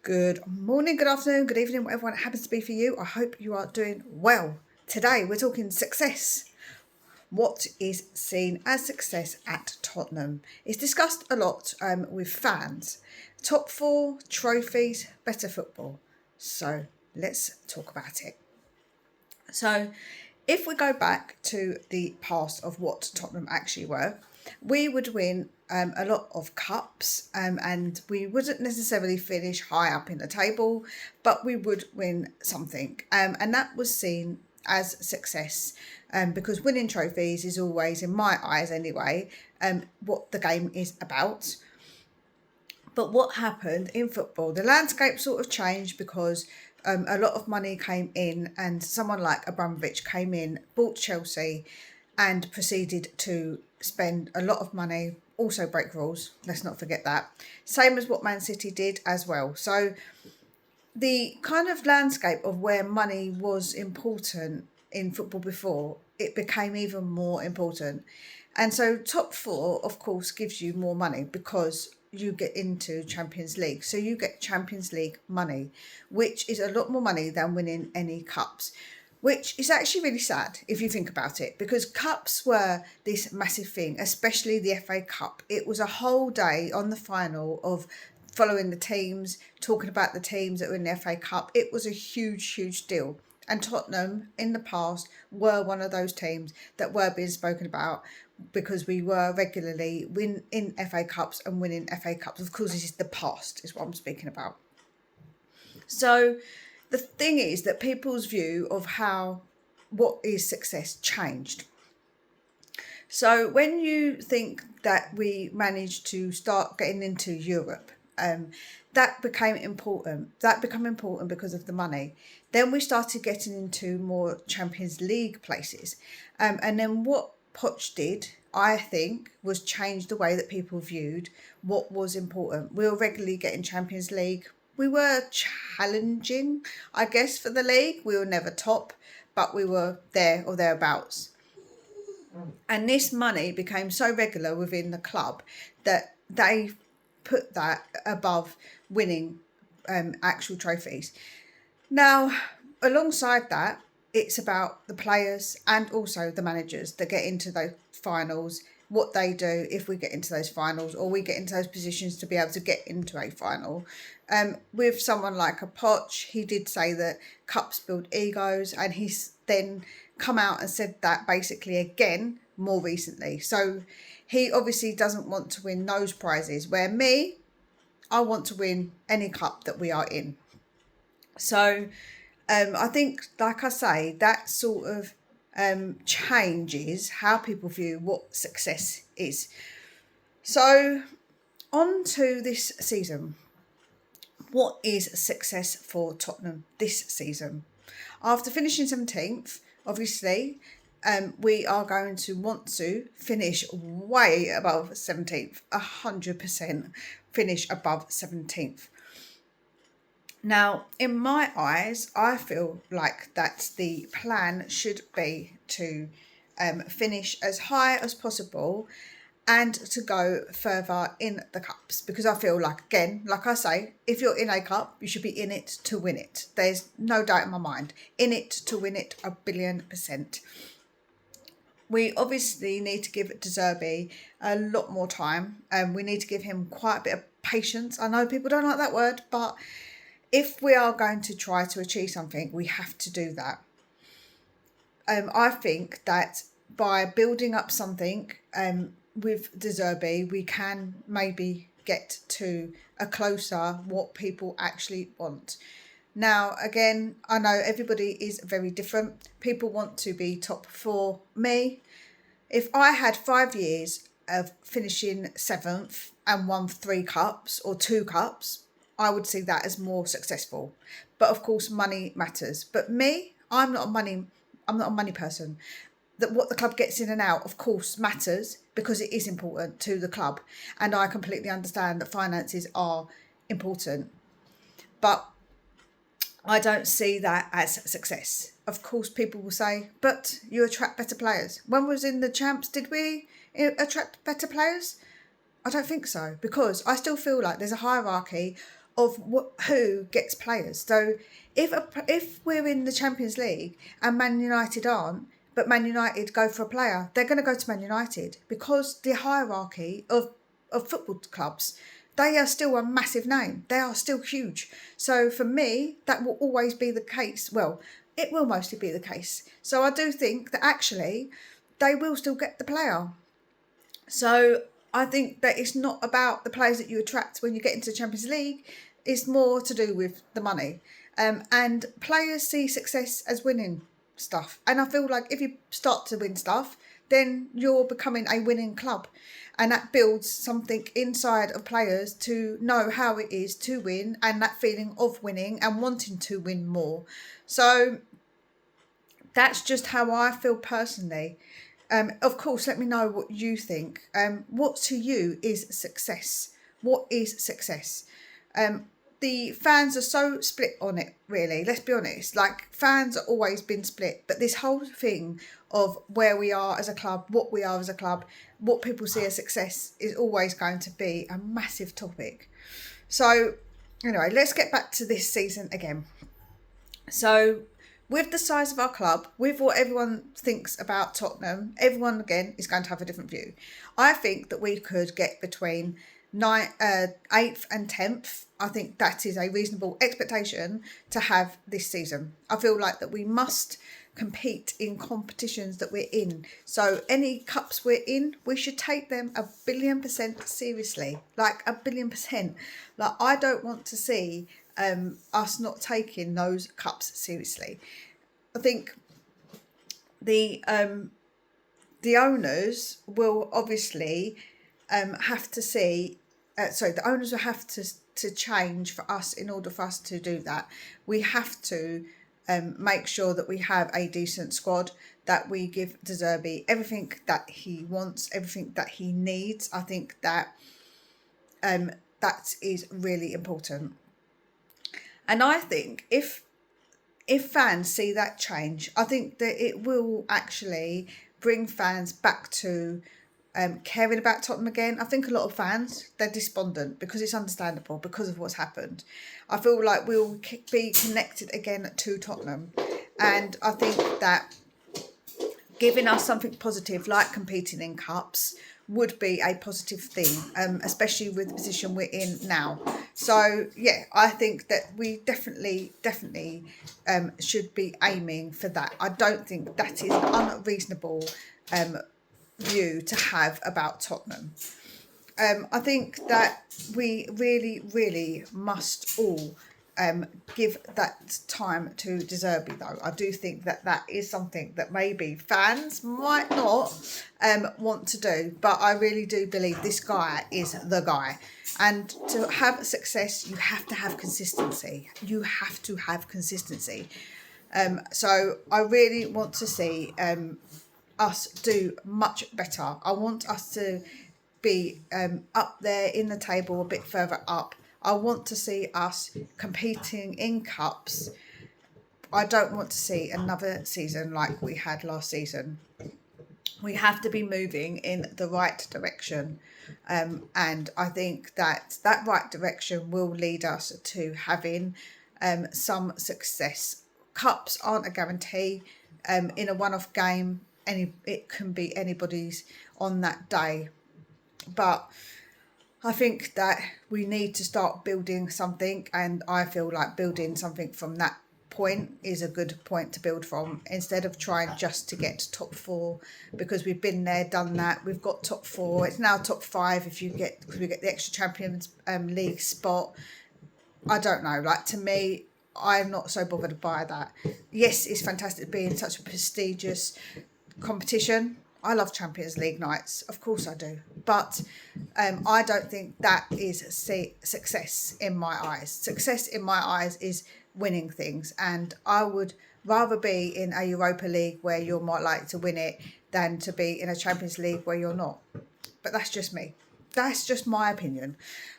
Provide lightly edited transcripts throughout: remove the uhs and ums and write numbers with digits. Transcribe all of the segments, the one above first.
Good morning, good afternoon, good evening, whatever it happens to be for you. I hope you are doing well. Today we're talking success. What is seen as success at Tottenham? It's discussed a lot with fans. Top four, trophies, better football. So let's talk about it. So if we go back to the past of what Tottenham actually were, we would win a lot of cups and we wouldn't necessarily finish high up in the table, but we would win something. And that was seen as success because winning trophies is always, in my eyes anyway, what the game is about. But what happened in football, the landscape sort of changed because a lot of money came in and someone like Abramovich came in, bought Chelsea and proceeded to spend a lot of money, also break rules, let's not forget that. Same as what Man City did as well. So the kind of landscape of where money was important in football before, it became even more important. And so top four, of course, gives you more money because you get into Champions League. So you get Champions League money, which is a lot more money than winning any cups, which is actually really sad if you think about it, because cups were this massive thing, especially the FA Cup. It was a whole day on the final of following the teams, talking about the teams that were in the FA Cup. It was a huge, huge deal. And Tottenham in the past were one of those teams that were being spoken about because we were regularly in FA Cups and winning FA Cups. Of course, this is the past, is what I'm speaking about. So the thing is that people's view of what is success changed. So when you think that we managed to start getting into Europe, that became important. That became important because of the money. Then we started getting into more Champions League places. And then what Poch did, I think, was change the way that people viewed what was important. We were regularly getting Champions League. We were challenging, I guess, for the league. We were never top, but we were there or thereabouts. And this money became so regular within the club that they put that above winning actual trophies. Now, alongside that, it's about the players and also the managers that get into those finals, what they do if we get into those finals or we get into those positions to be able to get into a final. With someone like a Poch, he did say that cups build egos, and he's then come out and said that basically again more recently. So he obviously doesn't want to win those prizes, where I want to win any cup that we are in. So I think, like I say, that sort of changes how people view what success is. So on to this season. What is success for Tottenham this season? After finishing 17th, obviously, we are going to want to finish way above 17th, 100% finish above 17th. Now, in my eyes, I feel like that the plan should be to finish as high as possible and to go further in the cups, because I feel like, again, like I say, if you're in a cup, you should be in it to win it. There's no doubt in my mind. In it to win it 1,000,000,000%. We obviously need to give De Zerbi a lot more time, and we need to give him quite a bit of patience. I know people don't like that word, but if we are going to try to achieve something, we have to do that. I think that by building up something with De Zerbi, we can maybe get to a closer what people actually want. Now, again, I know everybody is very different. People want to be top four. Me, if I had 5 years of finishing 7th and won 3 cups or 2 cups, I would see that as more successful. But of course, money matters. But me, I'm not a money person. That what the club gets in and out, of course, matters because it is important to the club. And I completely understand that finances are important. But I don't see that as success. Of course, people will say, but you attract better players. When we was in the champs, did we attract better players? I don't think so, because I still feel like there's a hierarchy of who gets players. So if we're in the Champions League and Man United aren't, but Man United go for a player, they're going to go to Man United, because the hierarchy of football clubs, they are still a massive name. They are still huge. So for me, that will always be the case. Well, it will mostly be the case. So I do think that actually they will still get the player. So I think that it's not about the players that you attract when you get into the Champions League. It's more to do with the money. And players see success as winning stuff. And I feel like if you start to win stuff, then you're becoming a winning club. And that builds something inside of players to know how it is to win, and that feeling of winning and wanting to win more. So that's just how I feel personally. Of course, let me know what you think. What to you is success? What is success? The fans are so split on it, really. Let's be honest. Like, fans have always been split. But this whole thing of where we are as a club, what we are as a club, what people see as success is always going to be a massive topic. So, anyway, let's get back to this season again. So, with the size of our club, with what everyone thinks about Tottenham, everyone, again, is going to have a different view. I think that we could get between 8th and 10th. I think that is a reasonable expectation to have this season. I feel like that we must compete in competitions that we're in. So any cups we're in, we should take them 1,000,000,000% seriously. Like 1,000,000,000%. Like, I don't want to see us not taking those cups seriously. I think the owners will obviously have to see. The owners will have to change for us in order for us to do that. We have to make sure that we have a decent squad, that we give De Zerbi everything that he wants, everything that he needs. I think that that is really important. And I think if fans see that change, I think that it will actually bring fans back to caring about Tottenham again. I think a lot of fans, they're despondent, because it's understandable because of what's happened. I feel like we'll be connected again to Tottenham. And I think that giving us something positive like competing in cups would be a positive thing, especially with the position we're in now. So yeah, I think that we definitely should be aiming for that. I don't think that is unreasonable view to have about Tottenham. I think that we really must all give that time to De Zerbi, though. I do think that that is something that maybe fans might not want to do, but I really do believe this guy is the guy. And to have success, you have to have consistency. You have to have consistency. So I really want to see us do much better. I want us to be up there in the table, a bit further up. I want to see us competing in cups. I don't want to see another season like we had last season. We have to be moving in the right direction. And I think that that right direction will lead us to having some success. Cups aren't a guarantee. In a one-off game, it can be anybody's on that day. But I think that we need to start building something, and I feel like building something from that point is a good point to build from, instead of trying just to get to top 4, because we've been there, done that. We've got top 4. It's now top 5 because we get the extra Champions League spot. I don't know. Like, to me, I'm not so bothered by that. Yes, it's fantastic to be in such a prestigious competition. I love Champions League nights, of course I do, but I don't think that is success in my eyes. Success in my eyes is winning things, and I would rather be in a Europa League where you're more likely to win it than to be in a Champions League where you're not. But that's just me. That's just my opinion.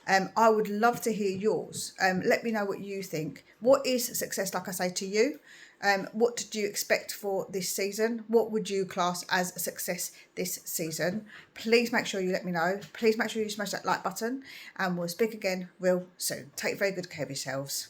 I would love to hear yours. Let me know what you think. What is success, like I say, to you? What did you expect for this season? What would you class as a success this season? Please make sure you let me know. Please make sure you smash that like button, and we'll speak again real soon. Take very good care of yourselves.